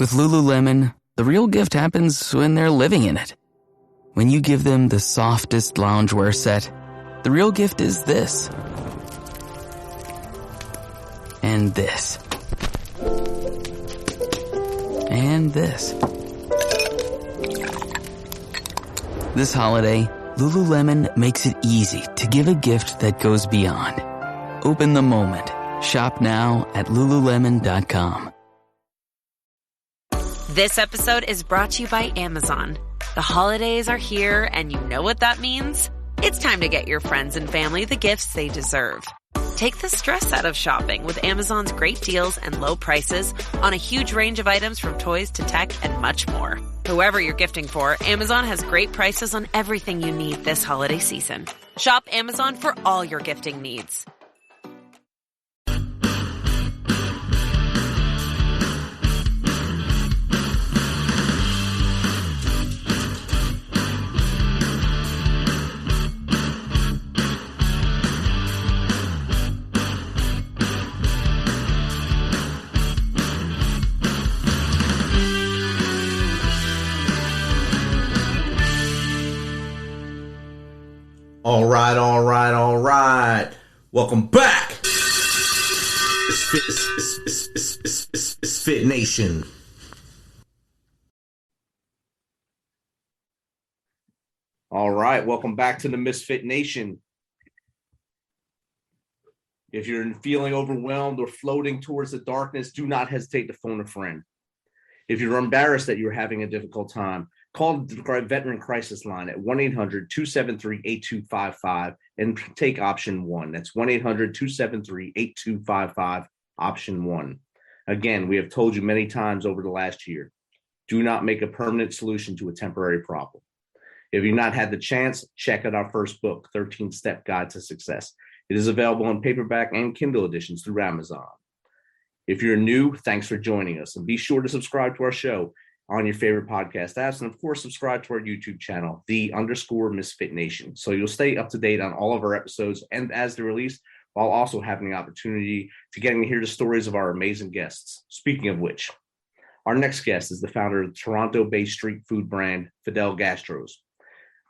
With Lululemon, the real gift happens when they're living in it. When you give them the softest loungewear set, the real gift is this. And this. And this. This holiday, Lululemon makes it easy to give a gift that goes beyond. Open the moment. Shop now at Lululemon.com. This episode is brought to you by Amazon. The holidays are here, and you know what that means? It's time to get your friends and family the gifts they deserve. Take the stress out of shopping with Amazon's great deals and low prices on a huge range of items from toys to tech and much more. Whoever you're gifting for, Amazon has great prices on everything you need this holiday season. Shop Amazon for all your gifting needs. All right. Welcome back. It's Fit Nation. All right. Welcome back to the Misfit Nation. If you're feeling overwhelmed or floating towards the darkness, do not hesitate to phone a friend. If you're embarrassed that you're having a difficult time, call the Veteran Crisis Line at 1-800-273-8255 and take option 1. That's 1-800-273-8255, option 1. Again, we have told you many times over the last year, do not make a permanent solution to a temporary problem. If you've not had the chance, check out our first book, 13-Step Guide to Success. It is available in paperback and Kindle editions through Amazon. If you're new, thanks for joining us. And be sure to subscribe to our show on your favorite podcast apps. And of course, subscribe to our YouTube channel, _Misfit Nation. So you'll stay up to date on all of our episodes and as they're released, while also having the opportunity to getting to hear the stories of our amazing guests. Speaking of which, our next guest is the founder of the Toronto-based street food brand, Fidel Gastro's,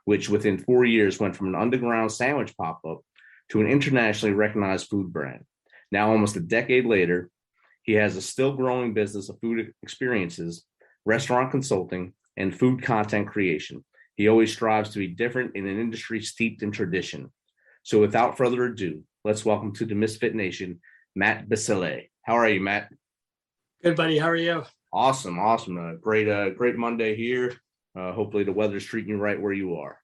which within 4 years went from an underground sandwich pop-up to an internationally recognized food brand. Now, almost a decade later, he has a still growing business of food experiences, restaurant consulting, and food content creation. He always strives to be different in an industry steeped in tradition. So without further ado, let's welcome to the Misfit Nation, Matt Basile. How are you, Matt? Good, buddy. How are you? Awesome. Great Monday here. Hopefully the weather's treating you right where you are.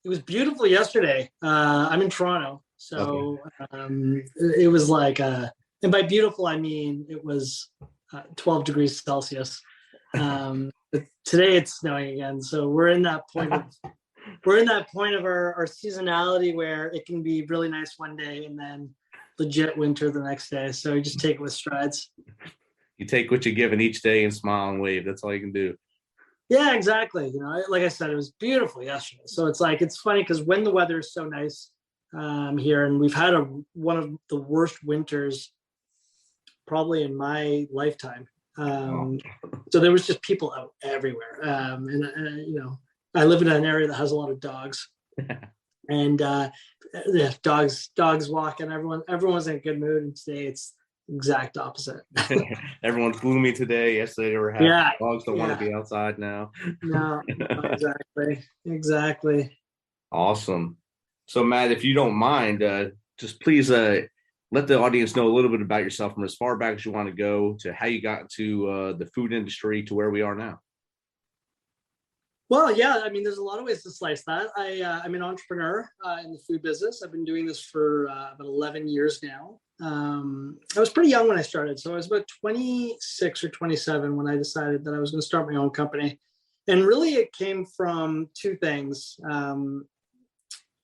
It was beautiful yesterday. I'm in Toronto, so it was like, and by beautiful, I mean it was 12 degrees Celsius. But today it's snowing again, so we're in that point of our seasonality where it can be really nice one day and then legit winter the next day. So you just take it with strides. You take what you're given each day and smile and wave. That's all you can do. Yeah, exactly. You know, like I said, it was beautiful yesterday. So it's like, it's funny because when the weather is so nice here, and we've had one of the worst winters probably in my lifetime. So there was just people out everywhere. And you know, I live in an area that has a lot of dogs, and dogs walking. Everyone's in a good mood, and today it's exact opposite. Everyone's gloomy today. Yesterday they were happy. Dogs don't want to be outside now. No, exactly. Awesome. So Matt, if you don't mind, just please let the audience know a little bit about yourself from as far back as you want to go to how you got into the food industry to where we are now. Well, yeah, I mean, there's a lot of ways to slice that. I'm an entrepreneur in the food business. I've been doing this for about 11 years now. I was pretty young when I started. So I was about 26 or 27 when I decided that I was going to start my own company. And really it came from two things. I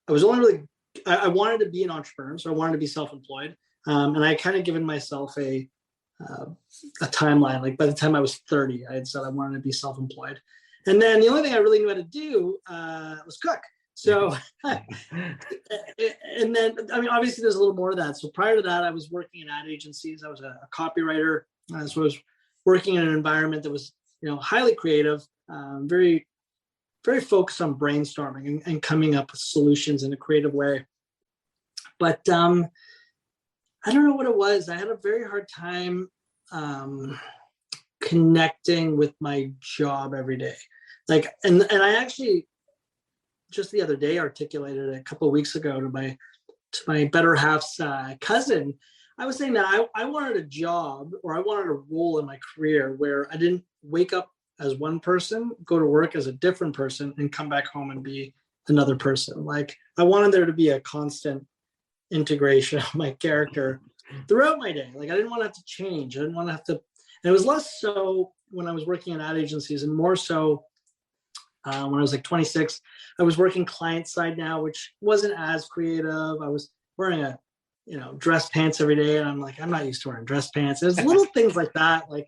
wanted to be an entrepreneur, so I wanted to be self-employed. And I kind of given myself a timeline. Like by the time I was 30, I had said I wanted to be self-employed. And then the only thing I really knew how to do was cook. So, and then, I mean, obviously there's a little more to that. So prior to that, I was working in ad agencies. I was a copywriter. So I was working in an environment that was, highly creative, very, very focused on brainstorming and coming up with solutions in a creative way. But I don't know what it was. I had a very hard time connecting with my job every day. Like, and I actually just the other day articulated it a couple of weeks ago to my better half's cousin. I was saying that I wanted a job, or I wanted a role in my career where I didn't wake up as one person, go to work as a different person, and come back home and be another person. Like, I wanted there to be a constant integration of my character throughout my day. Like, I didn't want to have to change. I didn't want to have to, and it was less so when I was working in ad agencies, and more so when I was like 26. I was working client side now, which wasn't as creative. I was wearing dress pants every day, and I'm like, I'm not used to wearing dress pants. There's little things like that. Like,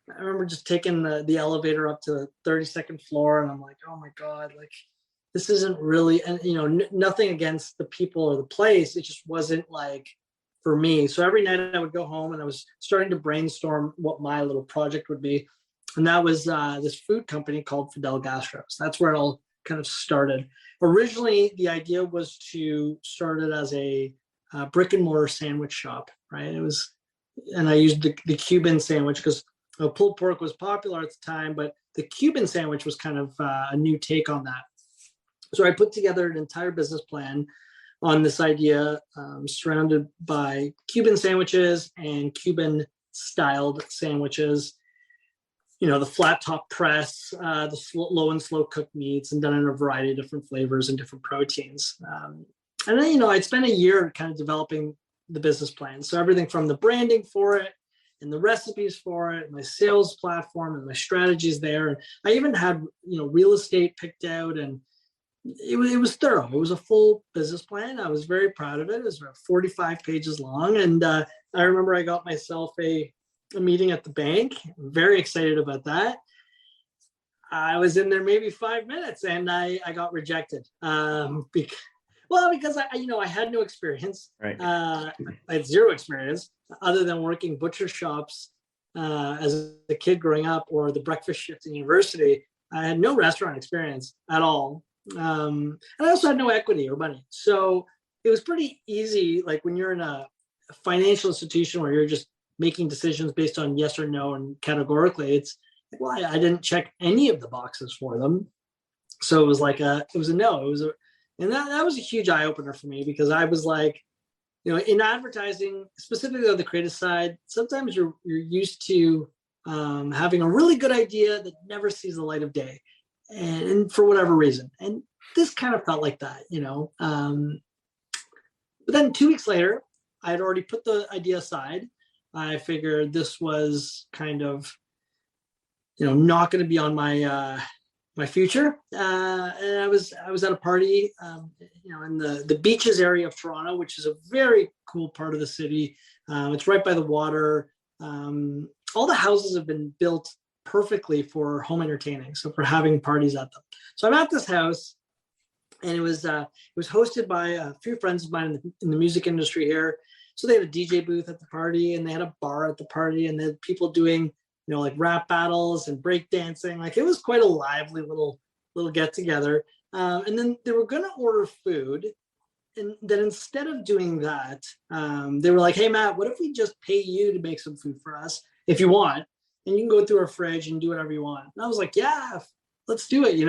I remember just taking the elevator up to the 32nd floor, and I'm like, oh my God, like, this isn't really, and nothing against the people or the place. It just wasn't like for me. So every night I would go home, and I was starting to brainstorm what my little project would be. And that was this food company called Fidel Gastro. So that's where it all kind of started. Originally, the idea was to start it as a brick and mortar sandwich shop, right? It was, and I used the Cuban sandwich because pulled pork was popular at the time, but the Cuban sandwich was kind of a new take on that. So I put together an entire business plan on this idea, surrounded by Cuban sandwiches and Cuban styled sandwiches. The flat top press, the low and slow cooked meats, and done in a variety of different flavors and different proteins. And then, I'd spent a year kind of developing the business plan. So everything from the branding for it and the recipes for it, my sales platform and my strategies there. And I even had, real estate picked out, and it was thorough. It was a full business plan. I was very proud of it. It was about 45 pages long. And I remember I got myself a meeting at the bank. I'm very excited about that. I was in there maybe 5 minutes, and I got rejected. Because I had no experience. Right. I had zero experience other than working butcher shops as a kid growing up, or the breakfast shift in university. I had no restaurant experience at all. And I also had no equity or money. So it was pretty easy. Like, when you're in a financial institution where you're just making decisions based on yes or no, and categorically, it's like, well, I didn't check any of the boxes for them. So it was like it was a no. And that was a huge eye opener for me, because I was like, in advertising, specifically on the creative side, sometimes you're used to having a really good idea that never sees the light of day, and for whatever reason. And this kind of felt like that, But then 2 weeks later, I had already put the idea aside. I figured this was kind of, not going to be on my my future. And I was at a party, in the beaches area of Toronto, which is a very cool part of the city. It's right by the water. All the houses have been built perfectly for home entertaining, so for having parties at them. So I'm at this house, and it was hosted by a few friends of mine in the music industry here. So they had a DJ booth at the party, and they had a bar at the party, and they had people doing, like rap battles and break dancing. Like, it was quite a lively little get together. And then they were going to order food. And then instead of doing that, they were like, hey, Matt, what if we just pay you to make some food for us if you want? And you can go through our fridge and do whatever you want. And I was like, yeah, let's do it.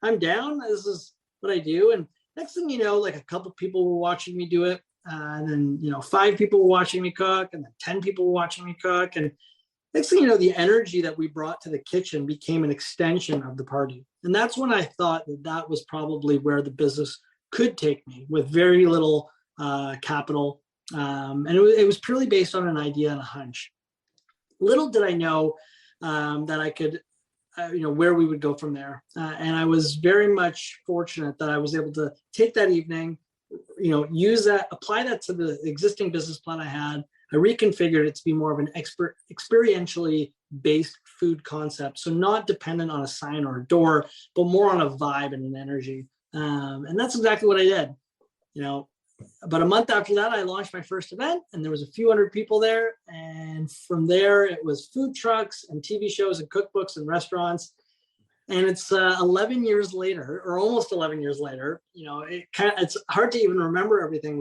I'm down. This is what I do. And next thing you know, like, a couple people were watching me do it. And then, 5 people were watching me cook, and then 10 people were watching me cook. And next thing you know, the energy that we brought to the kitchen became an extension of the party. And that's when I thought that was probably where the business could take me, with very little capital. And it was purely based on an idea and a hunch. Little did I know that I could, where we would go from there. And I was very much fortunate that I was able to take that evening, use that, apply that to the existing business plan I had. I reconfigured it to be more of an experientially based food concept. So not dependent on a sign or a door, but more on a vibe and an energy. And that's exactly what I did. about a month after that, I launched my first event, and there was a few hundred people there. And from there, it was food trucks and TV shows and cookbooks and restaurants. And it's 11 years later, or almost 11 years later. It's hard to even remember everything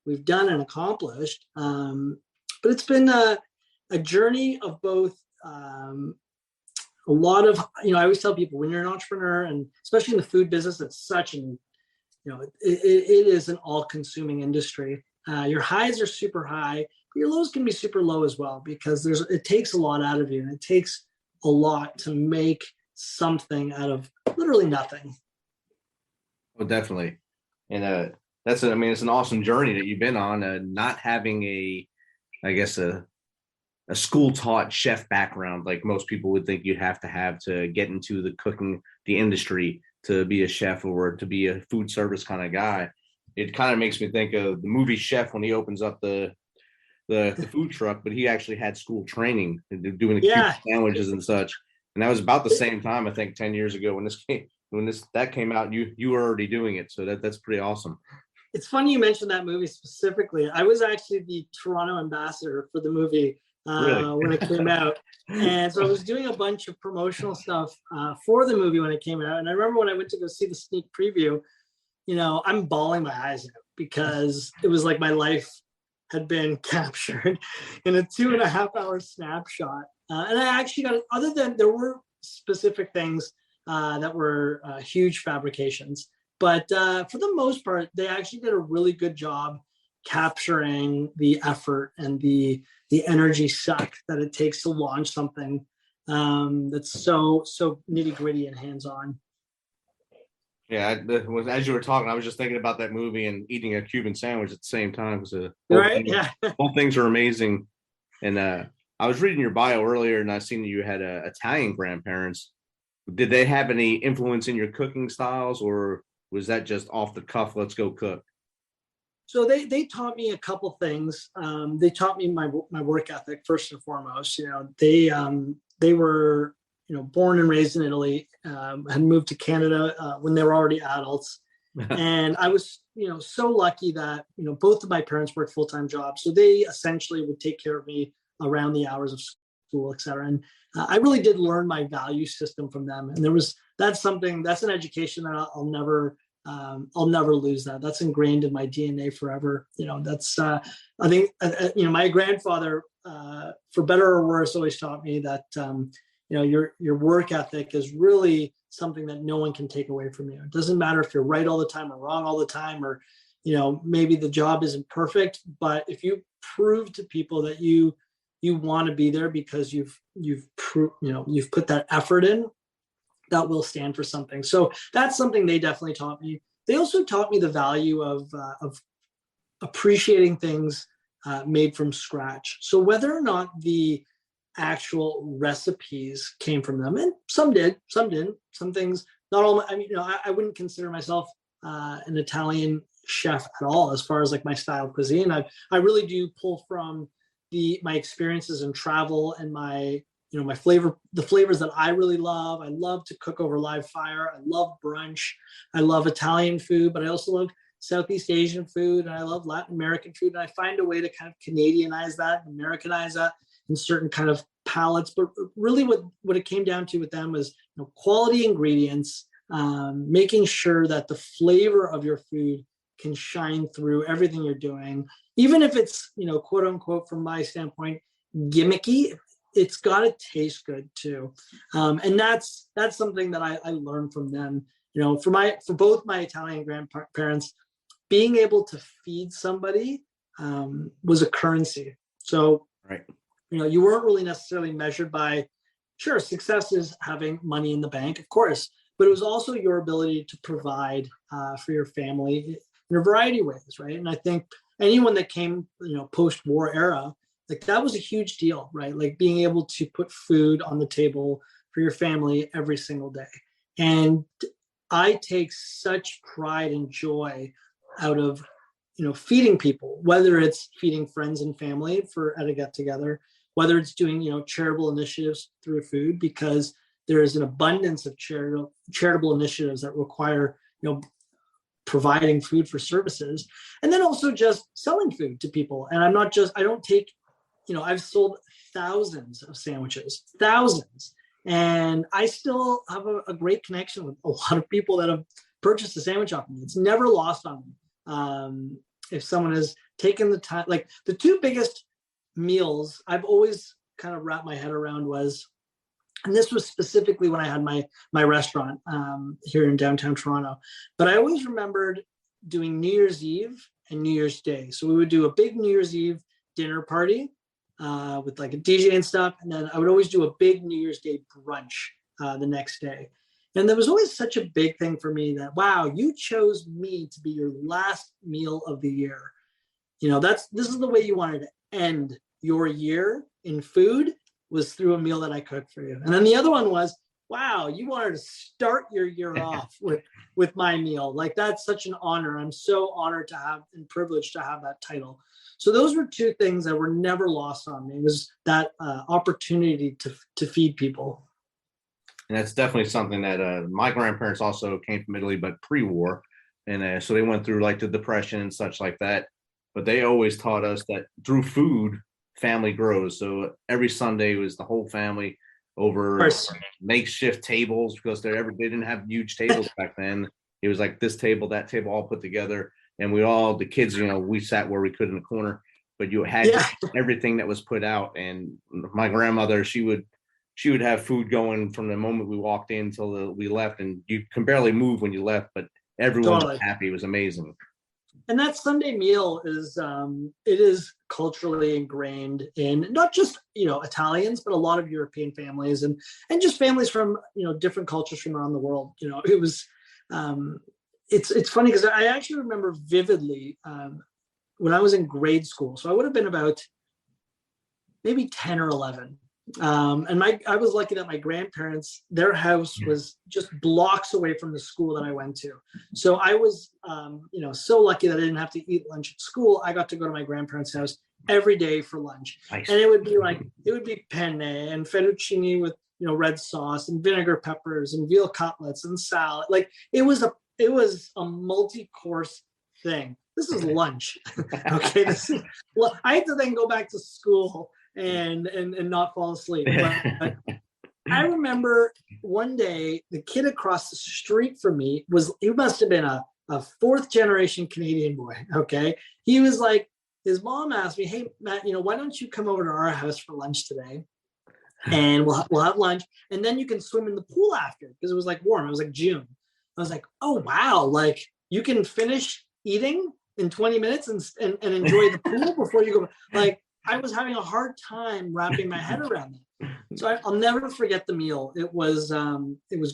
we've done and accomplished. But it's been a journey of both. A lot of, I always tell people, when you're an entrepreneur, and especially in the food business, it's such an, it is an all-consuming industry. Your highs are super high, but your lows can be super low as well, because it takes a lot out of you, and it takes a lot to make something out of literally nothing. Well, definitely. And it's an awesome journey that you've been on, not having a school taught chef background like most people would think you'd have to get into the industry to be a chef or to be a food service kind of guy. It kind of makes me think of the movie Chef when he opens up the food truck, but he actually had school training doing the Cuban sandwiches and such. And that was about the same time, I think, 10 years ago when that came out. You were already doing it, so that's pretty awesome. It's funny you mentioned that movie specifically. I was actually the Toronto ambassador for the movie. Really? When it came out. And so I was doing a bunch of promotional stuff for the movie when it came out. And I remember when I went to go see the sneak preview, I'm bawling my eyes out, because it was like my life had been captured in a 2.5-hour snapshot. And I actually got, other than there were specific things that were huge fabrications, but for the most part, they actually did a really good job capturing the effort and the energy suck that it takes to launch something that's so nitty gritty and hands on. Yeah, as you were talking, I was just thinking about that movie and eating a Cuban sandwich at the same time. Both things are amazing. And I was reading your bio earlier, and I seen that you had Italian grandparents. Did they have any influence in your cooking styles, or was that just off the cuff? Let's go cook. So they taught me a couple things. They taught me my work ethic first and foremost. They were born and raised in Italy, had moved to Canada when they were already adults, and I was so lucky that both of my parents worked full-time jobs, so they essentially would take care of me around the hours of school, etc. And I really did learn my value system from them, and that's an education that I'll never lose. That's ingrained in my DNA forever. I think my grandfather, for better or worse, always taught me that your work ethic is really something that no one can take away from you. It doesn't matter if you're right all the time or wrong all the time, or maybe the job isn't perfect, but if you prove to people that you want to be there because you've put that effort in, that will stand for something. So that's something they definitely taught me. They also taught me the value of appreciating things made from scratch. So whether or not the actual recipes came from them, and some did, some didn't. Some things, not all. I wouldn't consider myself an Italian chef at all as far as like my style of cuisine. I really do pull from my experiences in travel and my the flavors that I really love. I love to cook over live fire. I love brunch. I love Italian food, but I also love Southeast Asian food, and I love Latin American food. And I find a way to kind of Canadianize that, Americanize that in certain kind of palettes. But really what it came down to with them was quality ingredients, making sure that the flavor of your food can shine through everything you're doing. Even if it's, quote unquote, from my standpoint, gimmicky, it's got to taste good too. And that's something that I learned from them. For both my Italian grandparents, being able to feed somebody was a currency. So, right. You weren't really necessarily measured by, sure, success is having money in the bank, of course, but it was also your ability to provide for your family in a variety of ways, right? And I think anyone that came, post-war era, like that was a huge deal, right? Like being able to put food on the table for your family every single day. And I take such pride and joy out of, feeding people, whether it's feeding friends and family at a get together, whether it's doing, charitable initiatives through food, because there is an abundance of charitable initiatives that require, providing food for services, and then also just selling food to people. And I don't take, I've sold thousands of sandwiches, thousands. And I still have a great connection with a lot of people that have purchased a sandwich off me. It's never lost on me. If someone has taken the time, like the two biggest meals I've always kind of wrapped my head around was, and this was specifically when I had my restaurant here in downtown Toronto, but I always remembered doing New Year's Eve and New Year's Day. So we would do a big New Year's Eve dinner party with like a DJ and stuff. And then I would always do a big New Year's Day brunch the next day. And there was always such a big thing for me that, wow, you chose me to be your last meal of the year. This is the way you wanted to end your year in food, was through a meal that I cooked for you. And then the other one was, wow, you wanted to start your year off with my meal. Like, that's such an honor. I'm so honored to have and privileged to have that title. So those were two things that were never lost on me. It was that opportunity to feed people. And that's definitely something that my grandparents also came from Italy, but pre-war. And so they went through like the Depression and such like that. But they always taught us that through food, family grows. So every Sunday was the whole family over makeshift tables, because they didn't have huge tables back then. It was like this table, that table, all put together. And the kids, we sat where we could in the corner, but you had everything that was put out. And my grandmother, she would have food going from the moment we walked in until we left, and you can barely move when you left, but everyone was happy. It was amazing. And that Sunday meal it is culturally ingrained in not just, Italians, but a lot of European families and just families from, different cultures from around the world. It was, it's funny because I actually remember vividly when I was in grade school. So I would have been about maybe 10 or 11. And I was lucky that my grandparents, their house was just blocks away from the school that I went to. So I was, so lucky that I didn't have to eat lunch at school. I got to go to my grandparents' house every day for lunch. Nice. And it would be penne and fettuccine with, red sauce and vinegar peppers and veal cutlets and salad. Like it was a multi-course thing. This is lunch. Okay. I had to then go back to school and not fall asleep. But I remember one day the kid across the street from me he must have been a fourth generation Canadian boy. Okay. He was like, his mom asked me, hey, Matt, why don't you come over to our house for lunch today? And we'll have lunch. And then you can swim in the pool after, because it was like warm. It was like June. I was like, oh, wow. Like you can finish eating in 20 minutes and enjoy the pool before you go. Like, I was having a hard time wrapping my head around that. So I'll never forget the meal. It was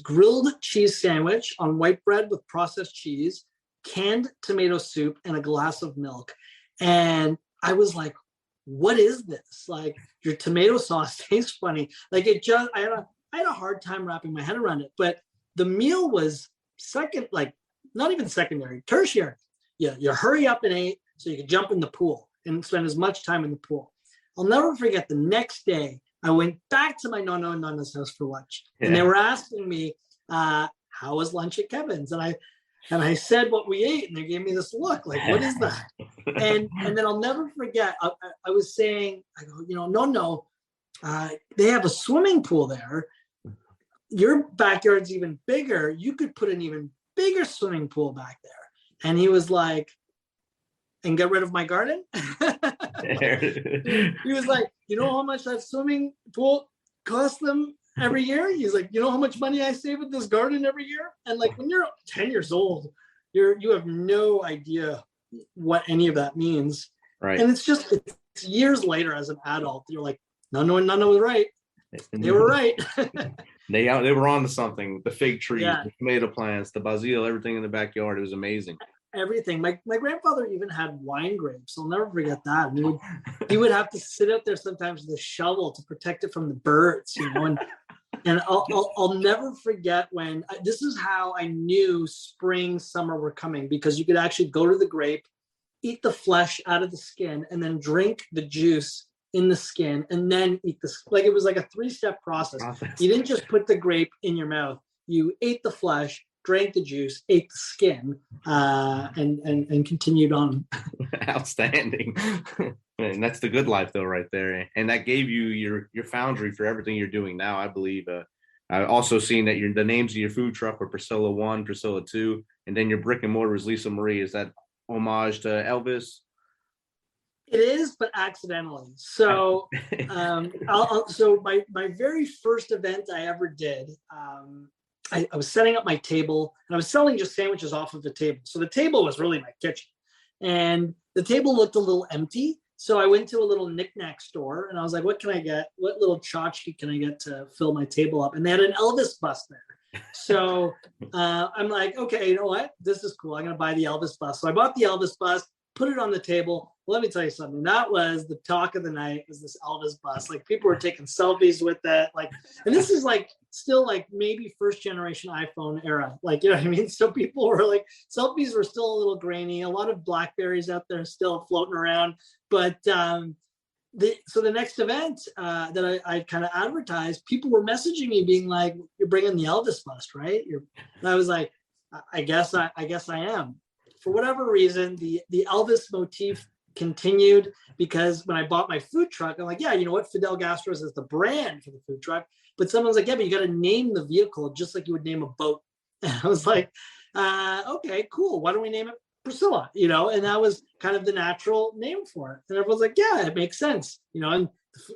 grilled cheese sandwich on white bread with processed cheese, canned tomato soup, and a glass of milk. And I was like, what is this? Like, your tomato sauce tastes funny. Like I had a hard time wrapping my head around it. But the meal was not even secondary, tertiary. Yeah, you hurry up and eat so you could jump in the pool and spend as much time in the pool. I'll never forget the next day, I went back to my Nono and Nana's house for lunch. Yeah. And they were asking me, how was lunch at Kevin's? And I said what we ate, and they gave me this look, like, what is that? and then I'll never forget, I was saying, I go, no, they have a swimming pool there. Your backyard's even bigger. You could put an even bigger swimming pool back there. And he was like, and get rid of my garden? He was like, you know how much that swimming pool costs them every year? He's like, you know how much money I save with this garden every year? And like, when you're 10 years old, you have no idea what any of that means. Right. And it's years later as an adult, you're like, no, was right. They were right. They were on to something. The fig trees, the tomato plants, the Basile, everything in the backyard. It was amazing. Everything. My grandfather even had wine grapes. I'll never forget that. And he would have to sit out there sometimes with a shovel to protect it from the birds, And I'll never forget when this is how I knew spring, summer were coming, because you could actually go to the grape, eat the flesh out of the skin, and then drink the juice in the skin, and then eat it was like a 3-step process. You didn't just put the grape in your mouth. You ate the flesh, drank the juice, ate the skin, and continued on. Outstanding. And that's the good life though, right there. And that gave you your foundry for everything you're doing now, I believe. I also seen that the names of your food truck were Priscilla 1, Priscilla 2, and then your brick and mortar is Lisa Marie. Is that homage to Elvis? It is, but accidentally. So, so my very first event I ever did, I was setting up my table, and I was selling just sandwiches off of the table. So the table was really my kitchen, and the table looked a little empty. So I went to a little knickknack store, and I was like, "What can I get? What little tchotchke can I get to fill my table up?" And they had an Elvis bust there. So I'm like, "Okay, you know what? This is cool. I'm going to buy the Elvis bust." So I bought the Elvis bust, put it on the table. Let me tell you something. That was the talk of the night, was this Elvis bust. Like, people were taking selfies with that. Like, and this is like still like maybe first generation iPhone era. Like, you know what I mean? So people were like, selfies were still a little grainy. A lot of Blackberries out there still floating around. But so the next event that I kind of advertised, people were messaging me being like, "You're bringing the Elvis bust, right?" And I was like, I guess I am. For whatever reason, the Elvis motif continued, because when I bought my food truck, I'm like, yeah, you know what? Fidel Gastro is the brand for the food truck. But someone's like, yeah, but you got to name the vehicle just like you would name a boat. And I was like, okay, cool. Why don't we name it Priscilla? You know, and that was kind of the natural name for it. And everyone's like, yeah, it makes sense. You know, and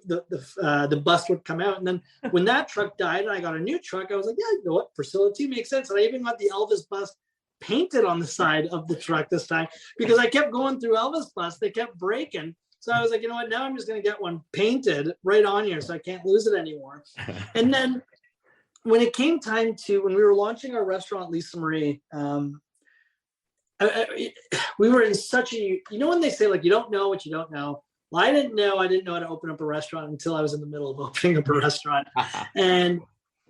the bus would come out. And then when that truck died and I got a new truck, I was like, yeah, you know what? Priscilla 2 makes sense. And I even got the Elvis bus painted on the side of the truck this time, because I kept going through Elvis bus. They kept breaking. So I was like, you know what? Now I'm just going to get one painted right on here so I can't lose it anymore. And then when it came time to, when we were launching our restaurant, Lisa Marie, we were in such a, you know, when they say like, you don't know what you don't know. Well, I didn't know how to open up a restaurant until I was in the middle of opening up a restaurant. And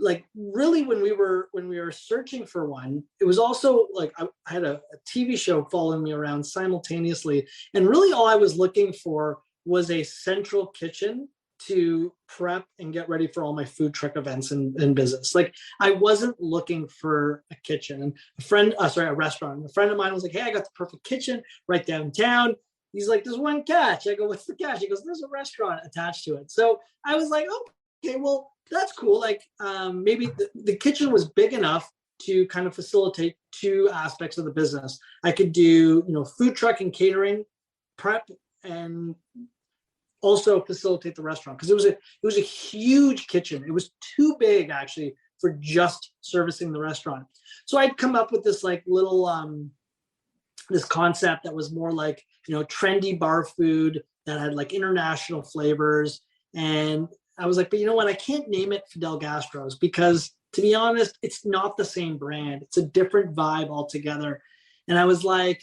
like, really, when we were searching for one, it was also like I had a TV show following me around simultaneously, and really all I was looking for was a central kitchen to prep and get ready for all my food truck events and business. Like, I wasn't looking for a kitchen. And a restaurant. A friend of mine was like, "Hey, I got the perfect kitchen right downtown." He's like, "There's one catch." I go, "What's the catch?" He goes, "There's a restaurant attached to it." So I was like, okay, well, that's cool. Like, maybe the kitchen was big enough to kind of facilitate two aspects of the business. I could do, you know, food truck and catering prep, and also facilitate the restaurant, because it was a huge kitchen. It was too big actually for just servicing the restaurant. So I'd come up with this like little this concept that was more like, you know, trendy bar food that had like international flavors. And I was like, but you know what? I can't name it Fidel Gastro's, because, to be honest, it's not the same brand. It's a different vibe altogether. And I was like,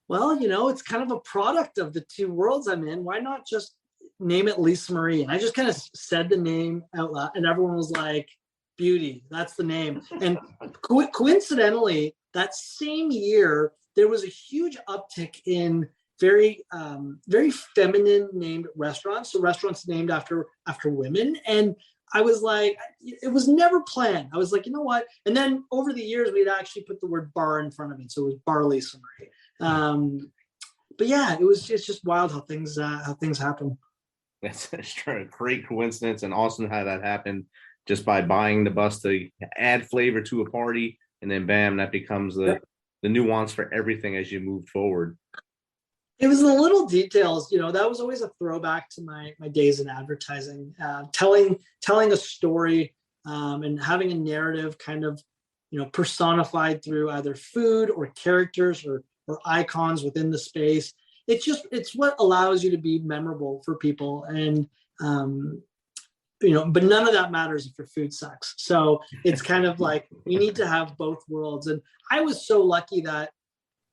well, you know, it's kind of a product of the two worlds I'm in. Why not just name it Lisa Marie? And I just kind of said the name out loud, and everyone was like, beauty, that's the name. And coincidentally, that same year, there was a huge uptick in very feminine named restaurants. So restaurants named after women. And I was like, it was never planned. I was like, you know what? And then over the years, we'd actually put the word bar in front of it. So it was Bar Lisa Marie. But yeah, it's just wild how things happen. That's a great coincidence, and awesome how that happened, just by buying the bus to add flavor to a party, and then bam, that becomes the nuance for everything as you move forward. It was the little details, you know, that was always a throwback to my days in advertising, telling a story, and having a narrative kind of, you know, personified through either food or characters or icons within the space. It's what allows you to be memorable for people. And, you know, but none of that matters if your food sucks. So it's kind of like, you need to have both worlds. And I was so lucky that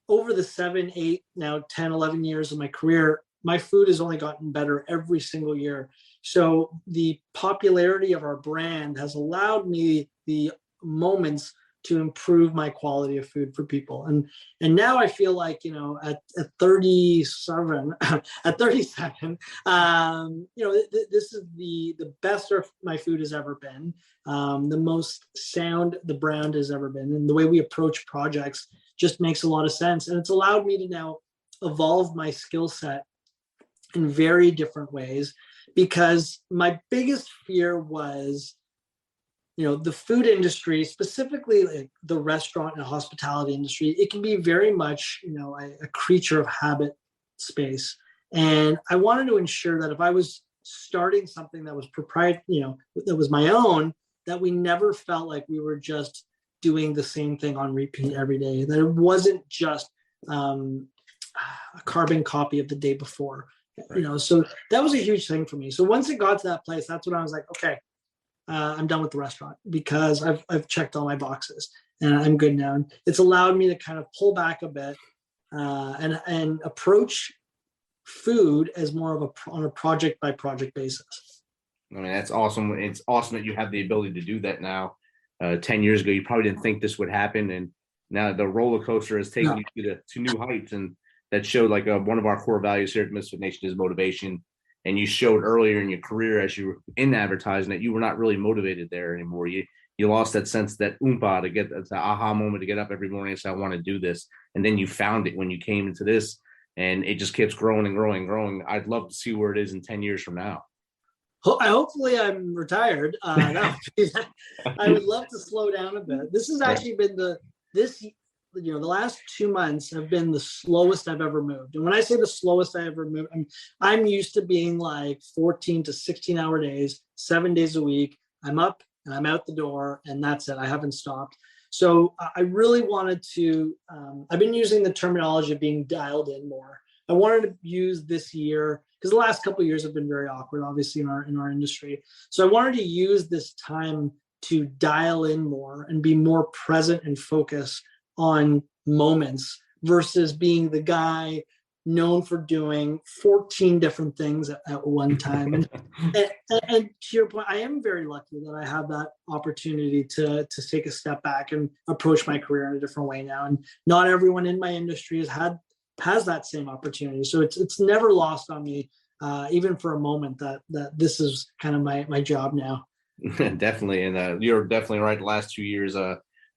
over the 7, 8, now 10, 11 years of my career, my food has only gotten better every single year. So the popularity of our brand has allowed me the moments to improve my quality of food for people. And now I feel like, at 37, at 37, this is the best my food has ever been, the most sound the brand has ever been. And the way we approach projects just makes a lot of sense. And it's allowed me to now evolve my skill set in very different ways, because my biggest fear was, the food industry, specifically like the restaurant and hospitality industry, it can be very much, a creature of habit space. And I wanted to ensure that if I was starting something that was proprietary, that was my own, that we never felt like we were just doing the same thing on repeat every day, that it wasn't just a carbon copy of the day before, right. So that was a huge thing for me. So once it got to that place, that's when I was like, okay, I'm done with the restaurant, because I've checked all my boxes and I'm good now. And it's allowed me to kind of pull back a bit and approach food as more of on a project by project basis. I mean, that's awesome. It's awesome that you have the ability to do that now. 10 years ago, you probably didn't think this would happen. And now the roller coaster has taken you to new heights. And that showed like one of our core values here at Misfit Nation is motivation. And you showed earlier in your career, as you were in advertising, that you were not really motivated there anymore. You lost that sense, that oompa, to get the aha moment, to get up every morning and say, I want to do this. And then you found it when you came into this, and it just keeps growing and growing and growing. I'd love to see where it is in 10 years from now. Hopefully I'm retired. I would love to slow down a bit. This has actually been the last 2 months have been the slowest I've ever moved. And when I say the slowest I ever moved, I'm used to being like 14 to 16 hour days, 7 days a week. I'm up and I'm out the door, and that's it. I haven't stopped. So I really wanted to, I've been using the terminology of being dialed in more. I wanted to use this year, because the last couple of years have been very awkward, obviously, in our industry. So I wanted to use this time to dial in more and be more present and focus on moments, versus being the guy known for doing 14 different things at one time. And to your point, I am very lucky that I have that opportunity to take a step back and approach my career in a different way now. And not everyone in my industry has that same opportunity. So it's never lost on me, even for a moment, that this is kind of my job now. Definitely. And you're definitely right. The last 2 years,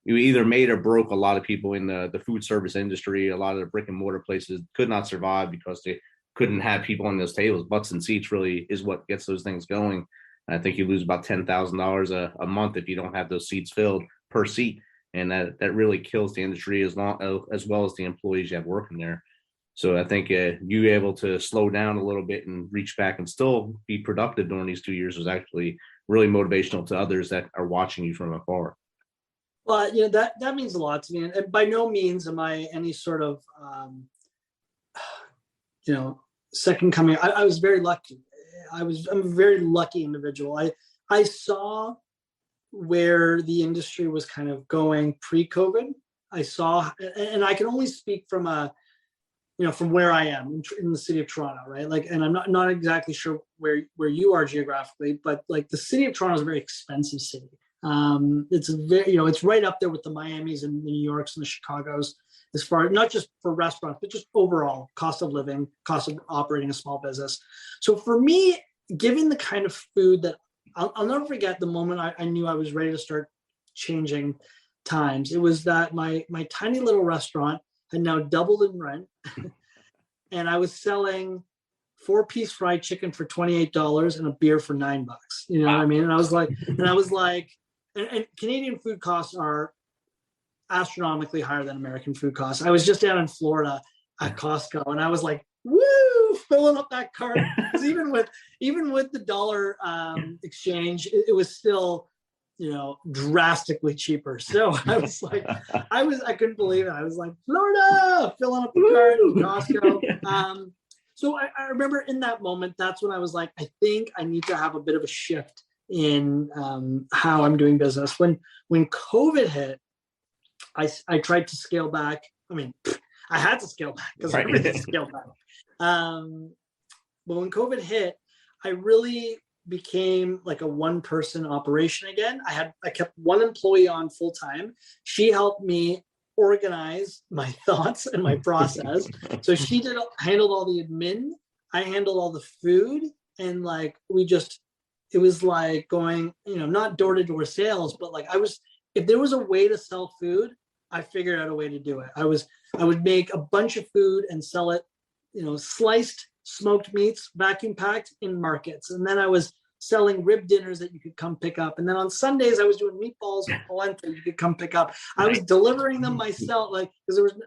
you either made or broke a lot of people in the food service industry. A lot of the brick and mortar places could not survive because they couldn't have people on those tables. Butts and seats really is what gets those things going. And I think you lose about $10,000 a month if you don't have those seats filled per seat. And that really kills the industry, as well as the employees you have working there. So I think you able to slow down a little bit and reach back and still be productive during these 2 years was actually really motivational to others that are watching you from afar. Well, that means a lot to me. And by no means am I any sort of, second coming. I was very lucky. I'm a very lucky individual. I saw where the industry was kind of going pre-COVID. I saw, and I can only speak from from where I am in the city of Toronto, right? Like, and I'm not exactly sure where you are geographically, but like the city of Toronto is a very expensive city. It's it's right up there with the Miamis and the New Yorks and the Chicagos, as far, not just for restaurants, but just overall cost of living, cost of operating a small business. So for me, given the kind of food that I'll never forget, the moment I knew I was ready to start changing times, it was that my tiny little restaurant had now doubled in rent, and I was selling 4-piece fried chicken for $28 and a beer for $9. You know what I mean? And I was like, and Canadian food costs are astronomically higher than American food costs. I was just down in Florida at Costco, and I was like, woo, filling up that cart. Because even with the dollar exchange, it was still, drastically cheaper. So I was like, I couldn't believe it. I was like, Florida, filling up the cart at Costco. So I remember in that moment, that's when I was like, I think I need to have a bit of a shift in how I'm doing business. When COVID hit, I tried to scale back. I mean, I had to scale back because everything scaled back. But when COVID hit, I really became like a one-person operation again. I kept one employee on full time. She helped me organize my thoughts and my process. So she handled all the admin. I handled all the food, and like it was like going, not door-to-door sales, but like if there was a way to sell food, I figured out a way to do it. I would make a bunch of food and sell it, sliced smoked meats, vacuum packed in markets. And then I was selling rib dinners that you could come pick up. And then on Sundays, I was doing meatballs with polenta you could come pick up. I was delivering them myself,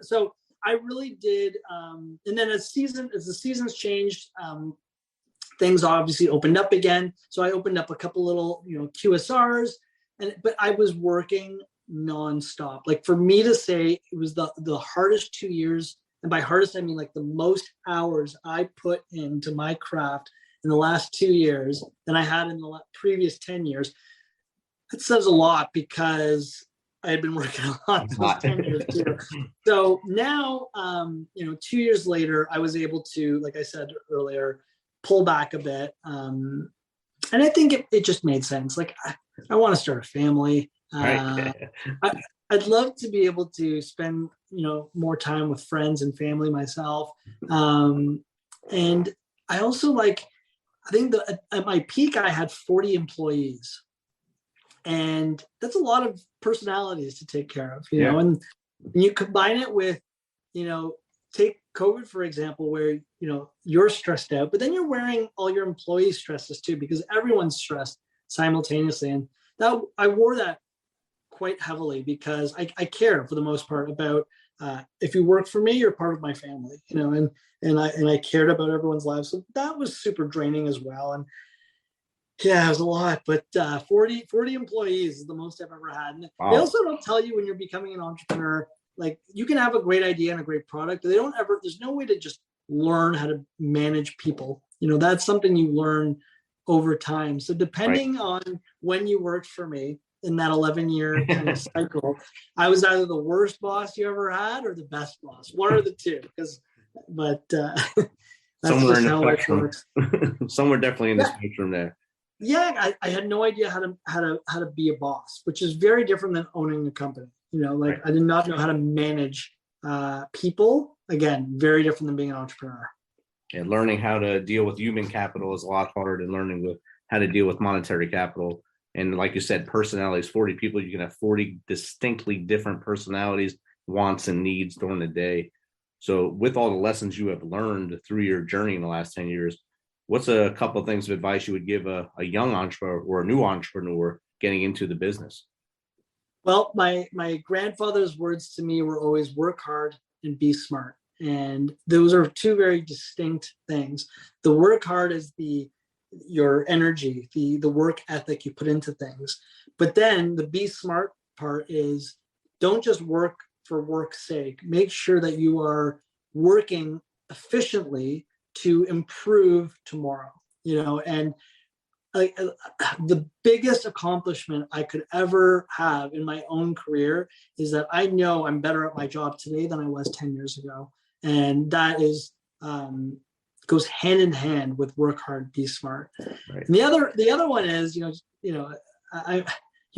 so I really did. And then as the seasons changed, things obviously opened up again. So I opened up a couple little, QSRs, but I was working nonstop. Like, for me to say it was the hardest 2 years, and by hardest, I mean like the most hours I put into my craft in the last 2 years than I had in the previous 10 years. It says a lot, because I had been working a lot those 10 years too. So now, 2 years later, I was able to, like I said earlier, pull back a bit. And I think it just made sense. Like, I want to start a family. I'd love to be able to spend, more time with friends and family myself. And I also I think that at my peak, I had 40 employees, and that's a lot of personalities to take care of, you know, and you combine it with, take COVID, for example, where, you're stressed out, but then you're wearing all your employees' stresses too, because everyone's stressed simultaneously. And that I wore that quite heavily, because I care for the most part about, if you work for me, you're part of my family, and I cared about everyone's lives. So that was super draining as well. And yeah, it was a lot, but 40 employees is the most I've ever had. And They also don't tell you when you're becoming an entrepreneur, like, you can have a great idea and a great product. There's no way to just learn how to manage people. That's something you learn over time. So depending on when you worked for me in that 11-year kind of cycle, I was either the worst boss you ever had or the best boss. One or the two, but that's somewhere just in the how spectrum. it works. Somewhere definitely in the spectrum there. Yeah, I had no idea how to be a boss, which is very different than owning a company. I did not know how to manage people. Again, very different than being an entrepreneur. And learning how to deal with human capital is a lot harder than learning how to deal with monetary capital. And like you said, personalities, 40 people, you can have 40 distinctly different personalities, wants and needs during the day. So with all the lessons you have learned through your journey in the last 10 years, what's a couple of things of advice you would give a young entrepreneur or a new entrepreneur getting into the business? Well, my grandfather's words to me were always work hard and be smart. And those are two very distinct things. The work hard is your energy, the work ethic you put into things. But then the be smart part is, don't just work for work's sake. Make sure that you are working efficiently to improve tomorrow, and the biggest accomplishment I could ever have in my own career is that I know I'm better at my job today than I was 10 years ago. And that is, goes hand in hand with work hard, be smart. Right. And the other one is, you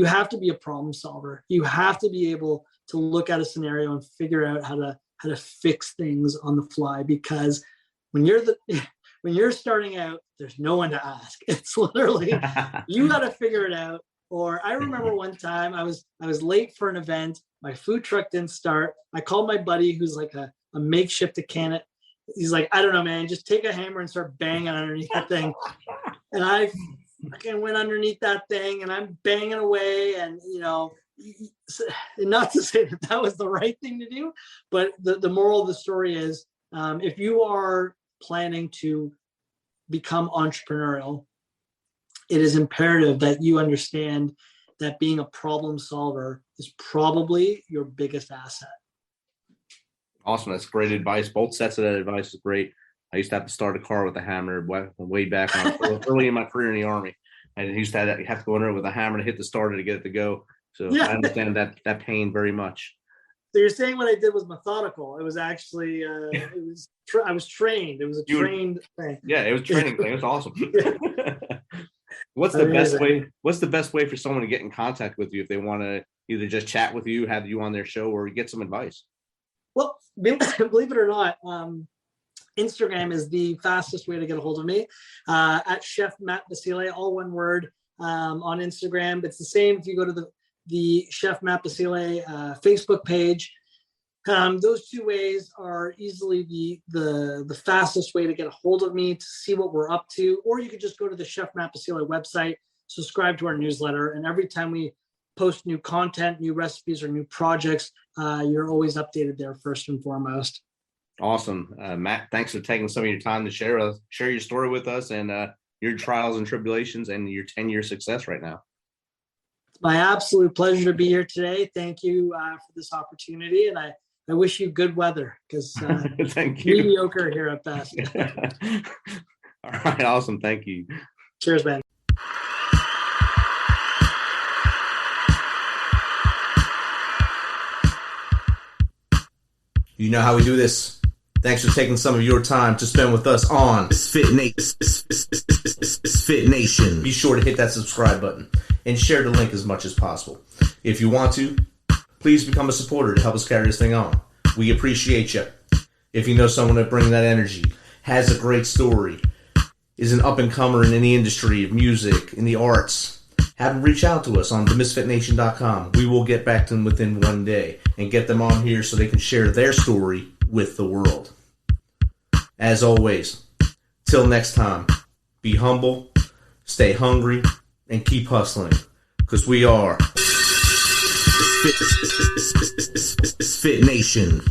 have to be a problem solver. You have to be able to look at a scenario and figure out how to fix things on the fly, because when you're starting out, there's no one to ask. It's literally, you got to figure it out. Or I remember one time I was late for an event. My food truck didn't start. I called my buddy who's like a makeshift mechanic. He's like, I don't know, man, just take a hammer and start banging underneath that thing. And I went underneath that thing and I'm banging away. And, not to say that was the right thing to do, but the moral of the story is, if you are planning to become entrepreneurial, it is imperative that you understand that being a problem solver is probably your biggest asset. Awesome. That's great advice. Both sets of that advice is great. I used to have to start a car with a hammer way back early in my career in the Army. And I used to have to go in there with a hammer to hit the starter to get it to go. So I understand that pain very much. So you're saying what I did was methodical. It was actually, I was trained. It was a trained thing. Yeah, it was training thing. It was awesome. What's the best way? What's the best way for someone to get in contact with you if they want to either just chat with you, have you on their show, or get some advice? Well, believe it or not, Instagram is the fastest way to get a hold of me. At Chef Matt Basile, all one word, on Instagram. It's the same if you go to the Chef Matt Basile Facebook page. Those two ways are easily the fastest way to get a hold of me, to see what we're up to. Or you could just go to the Chef Matt Basile website, subscribe to our newsletter, and every time we post new content, new recipes, or new projects, you're always updated there first and foremost. Awesome. Matt, thanks for taking some of your time to share your story with us and your trials and tribulations and your 10-year success right now. It's my absolute pleasure to be here today. Thank you for this opportunity, and I wish you good weather, because thank you. Mediocre here at best. All right, awesome. Thank you. Cheers, man. You know how we do this. Thanks for taking some of your time to spend with us on Fit Nation. Be sure to hit that subscribe button and share the link as much as possible. If you want to, please become a supporter to help us carry this thing on. We appreciate you. If you know someone that brings that energy, has a great story, is an up-and-comer in the industry of music, in the arts, have them reach out to us on themisfitnation.com. We will get back to them within one day and get them on here so they can share their story with the world. As always, till next time, be humble, stay hungry, and keep hustling, because we are Fit Nation.